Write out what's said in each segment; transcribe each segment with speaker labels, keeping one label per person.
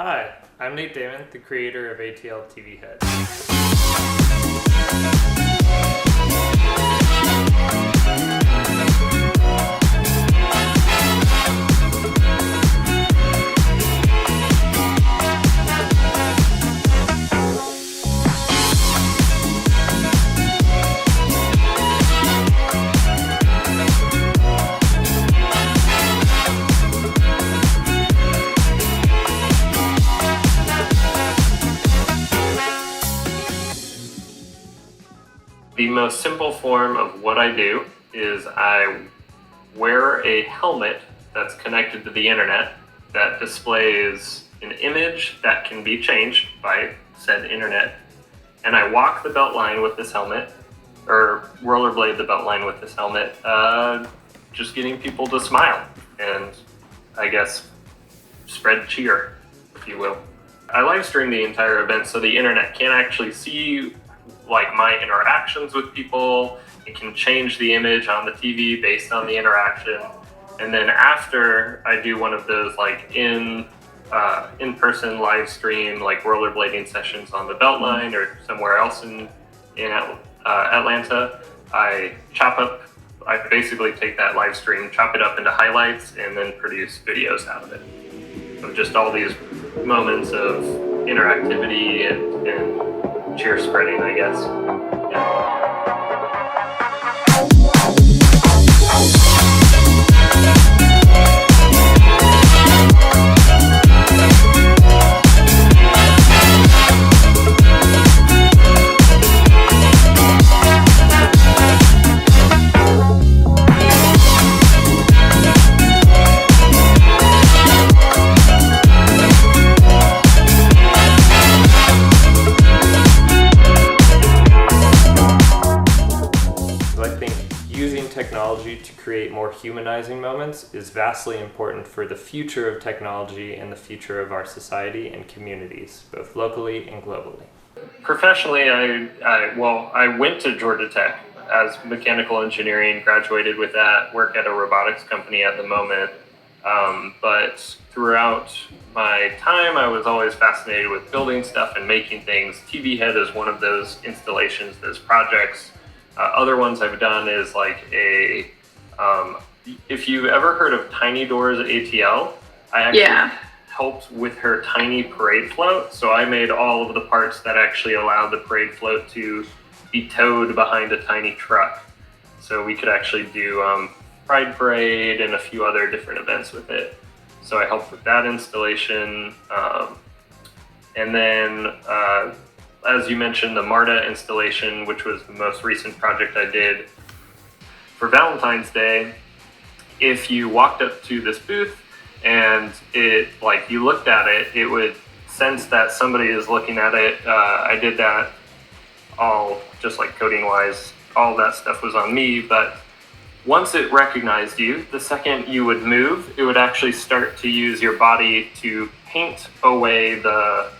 Speaker 1: Hi, I'm Nate Damen, the creator of ATL TVhead. The most simple form of what I do is I wear a helmet that's connected to the internet that displays an image that can be changed by said internet. And I walk the belt line with this helmet, or rollerblade the belt line with this helmet, just getting people to smile and I guess spread cheer, if you will. I live stream the entire event so the internet can't actually see like my interactions with people. It can change the image on the TV based on the interaction. And then after I do one of those like in-person live stream, like rollerblading sessions on the Beltline or somewhere else in Atlanta, I basically take that live stream, chop it up into highlights, and then produce videos out of it. So just all these moments of interactivity and cheer spreading, I guess. Yeah. Using technology to create more humanizing moments is vastly important for the future of technology and the future of our society and communities, both locally and globally. Professionally, I went to Georgia Tech as mechanical engineering, graduated with that, work at a robotics company at the moment. But throughout my time, I was always fascinated with building stuff and making things. TVhead is one of those installations, those projects. Other ones I've done is like if you've ever heard of Tiny Doors ATL, I actually helped with her tiny parade float. So I made all of the parts that actually allowed the parade float to be towed behind a tiny truck. So we could actually do Pride Parade and a few other different events with it. So I helped with that installation. And then, as you mentioned, the MARTA installation, which was the most recent project I did for Valentine's Day. If you walked up to this booth and you looked at it, it would sense that somebody is looking at it. I did that all just like coding wise, all that stuff was on me, but once it recognized you, the second you would move, it would actually start to use your body to paint away the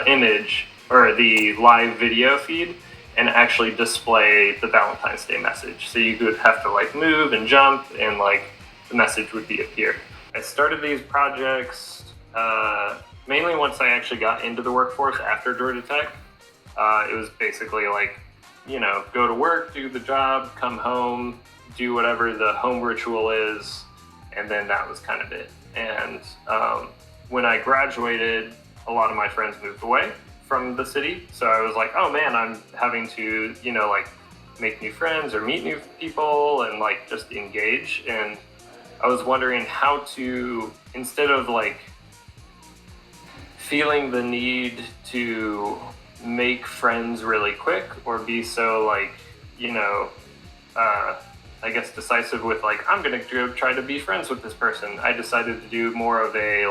Speaker 1: image or the live video feed and actually display the Valentine's Day message. So you would have to like move and jump and like the message would appear. I started these projects mainly once I actually got into the workforce after Georgia Tech. It was basically like, go to work, do the job, come home, do whatever the home ritual is, and then that was kind of it. And when I graduated, a lot of my friends moved away from the city. So I was like, oh man, I'm having to, make new friends or meet new people and just engage. And I was wondering how to, instead of feeling the need to make friends really quick or be so I guess decisive with I'm gonna go try to be friends with this person, I decided to do more of a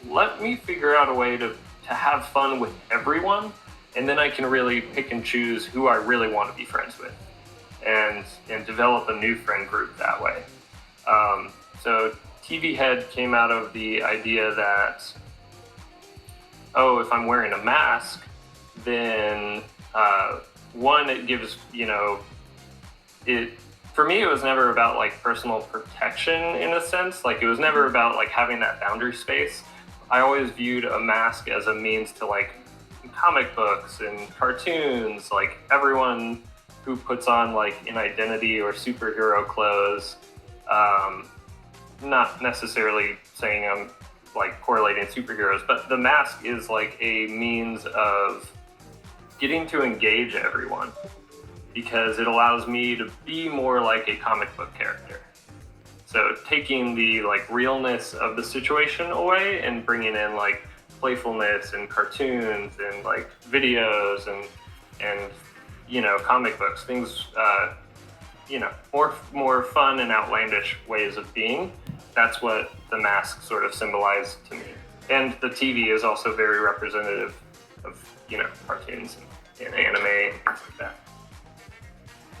Speaker 1: let me figure out a way to have fun with everyone, and then I can really pick and choose who I really want to be friends with and develop a new friend group that way. So TVhead came out of the idea that, if I'm wearing a mask, then one, it gives, for me, it was never about personal protection in a sense. It was never about having that boundary space. I always viewed a mask as a means to like comic books and cartoons, like everyone who puts on like an identity or superhero clothes, not necessarily saying I'm like correlating superheroes, but the mask is like a means of getting to engage everyone because it allows me to be more like a comic book character. So taking the like realness of the situation away and bringing in like playfulness and cartoons and like videos and you know, comic books, things, you know, more fun and outlandish ways of being. That's what the mask sort of symbolized to me. And the TV is also very representative of, you know, cartoons and anime and things like that.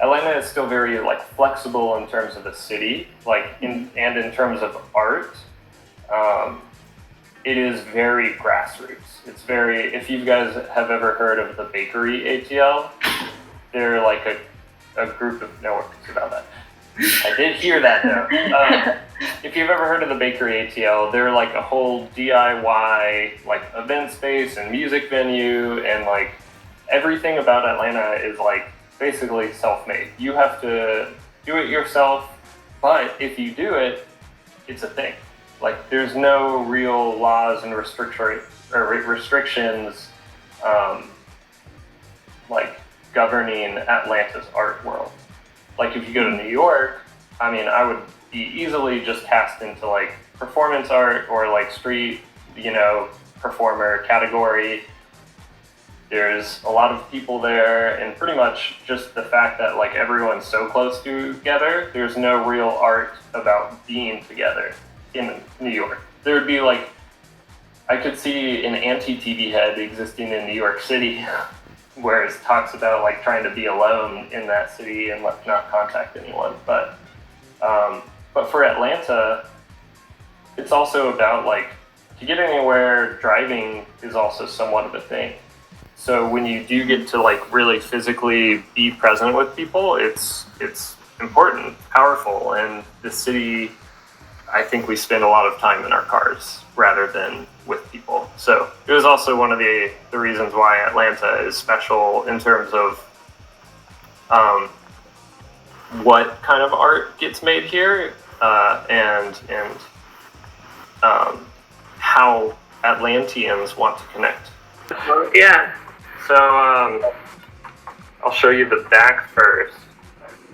Speaker 1: Atlanta is still very like flexible in terms of the city, like in terms of art. It is very grassroots. It's very, if you guys have ever heard of the bakery ATL, they're like a group of, no one thinks about that. I did hear that though. If you've ever heard of the bakery ATL, they're like a whole DIY like event space and music venue, and like everything about Atlanta is like basically self-made. You have to do it yourself, but if you do it, it's a thing. Like there's no real laws and restrictions like governing Atlanta's art world. Like if you go to New York, I mean, I would be easily just cast into like performance art or like street, you know, performer category. There's a lot of people there, and pretty much just the fact that like everyone's so close together, there's no real art about being together in New York. There would be like, I could see an anti-TVhead existing in New York City, where it talks about like trying to be alone in that city and not contact anyone. But for Atlanta, it's also about like, to get anywhere, driving is also somewhat of a thing. So when you do get to like really physically be present with people, it's important, powerful, and the city, I think we spend a lot of time in our cars rather than with people. So it was also one of the reasons why Atlanta is special in terms of what kind of art gets made here, and how Atlanteans want to connect. Yeah. So I'll show you the back first.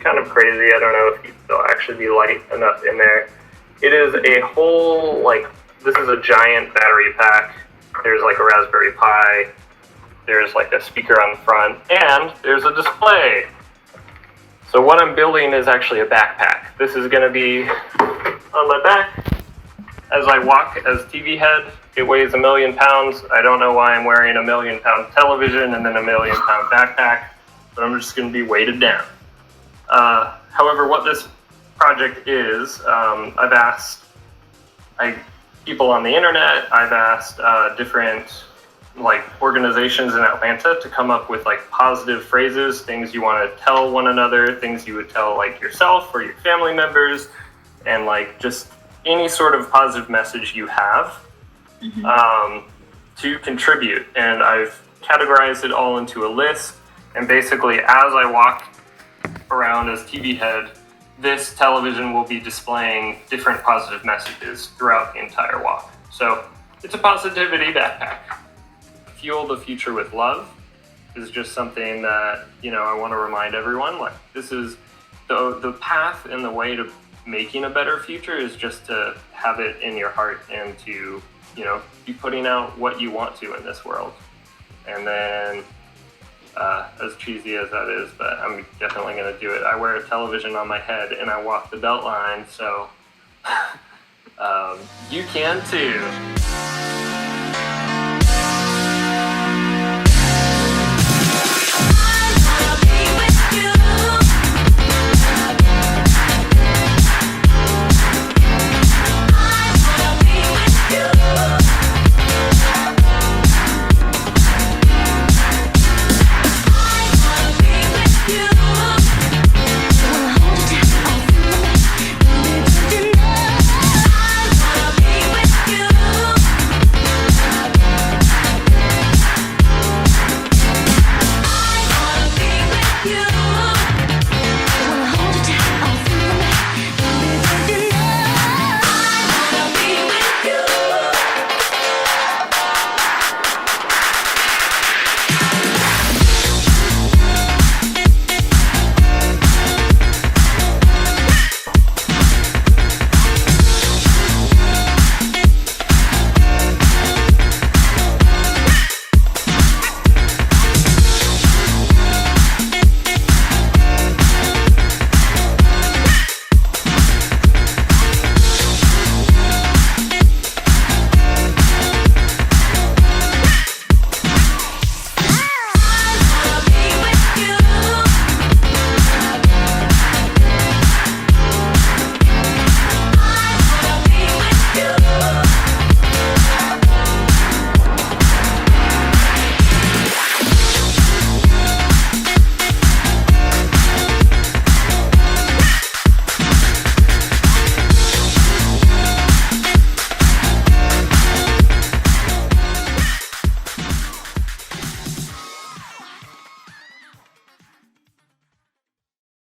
Speaker 1: Kind of crazy. I don't know if there'll actually be light enough in there. It is a whole, like, this is a giant battery pack. There's like a Raspberry Pi. There's like a speaker on the front, and there's a display. So what I'm building is actually a backpack. This is going to be on my back. As I walk as TVhead, it weighs 1 million pounds. I don't know why I'm wearing a 1 million pound television and then a 1 million pound backpack, but I'm just going to be weighted down. However, what this project is, I've asked people on the internet, I've asked different like organizations in Atlanta to come up with like positive phrases, things you want to tell one another, things you would tell like yourself or your family members, and like just any sort of positive message you have to contribute. And I've categorized it all into a list, and basically as I walk around as TVhead, this television will be displaying different positive messages throughout the entire walk. So it's a positivity backpack. Fuel the future with love is just something that, you know, I want to remind everyone, like, this is the path and the way to making a better future is just to have it in your heart and to, you know, be putting out what you want to in this world. And then, as cheesy as that is, but I'm definitely going to do it. I wear a television on my head and I walk the belt line, so you can too.